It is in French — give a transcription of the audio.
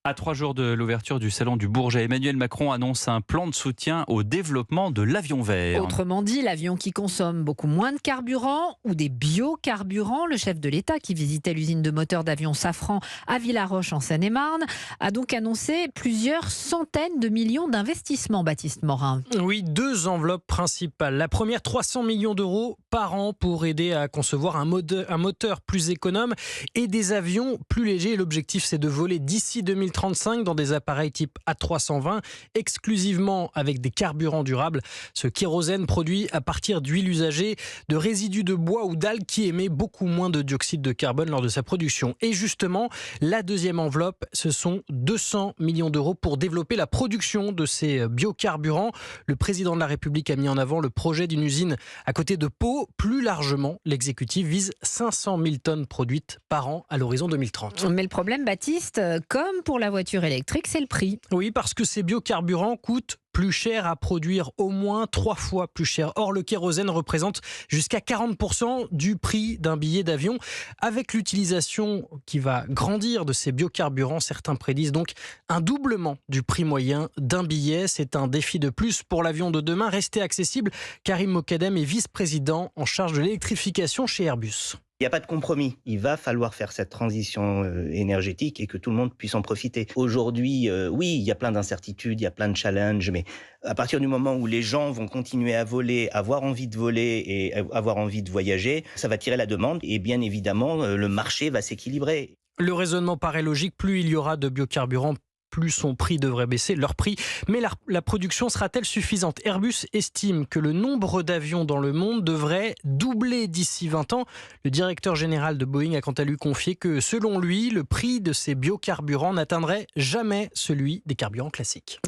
À 3 jours de l'ouverture du salon du Bourget, Emmanuel Macron annonce un plan de soutien au développement de l'avion vert. Autrement dit, l'avion qui consomme beaucoup moins de carburant ou des biocarburants. Le chef de l'État, qui visitait l'usine de moteurs d'avion Safran à Villaroche en Seine-et-Marne, a donc annoncé plusieurs centaines de millions d'investissements, Baptiste Morin. Oui, deux enveloppes principales. La première, 300 millions d'euros par an pour aider à concevoir un moteur plus économe et des avions plus légers. L'objectif, c'est de voler d'ici 2035 dans des appareils type A320, exclusivement avec des carburants durables. Ce kérosène produit à partir d'huile usagée, de résidus de bois ou d'algues qui émet beaucoup moins de dioxyde de carbone lors de sa production. Et justement, la deuxième enveloppe, ce sont 200 millions d'euros pour développer la production de ces biocarburants. Le président de la République a mis en avant le projet d'une usine à côté de Pau. Plus largement, l'exécutif vise 500 000 tonnes produites par an à l'horizon 2030. Mais le problème, Baptiste, comme pour la voiture électrique, c'est le prix. Oui, parce que ces biocarburants coûtent plus cher à produire, au moins 3 fois plus cher. Or, le kérosène représente jusqu'à 40% du prix d'un billet d'avion. Avec l'utilisation qui va grandir de ces biocarburants, certains prédisent donc un doublement du prix moyen d'un billet. C'est un défi de plus pour l'avion de demain. Rester accessible. Karim Mokadem est vice-président en charge de l'électrification chez Airbus. Il n'y a pas de compromis. Il va falloir faire cette transition énergétique et que tout le monde puisse en profiter. Aujourd'hui, oui, il y a plein d'incertitudes, il y a plein de challenges, mais à partir du moment où les gens vont continuer à voler, avoir envie de voler et avoir envie de voyager, ça va tirer la demande et bien évidemment, le marché va s'équilibrer. Le raisonnement paraît logique. Plus il y aura de biocarburants, plus son prix devrait baisser, leur prix. Mais la production sera-t-elle suffisante ? Airbus estime que le nombre d'avions dans le monde devrait doubler d'ici 20 ans. Le directeur général de Boeing a quant à lui confié que, selon lui, le prix de ces biocarburants n'atteindrait jamais celui des carburants classiques.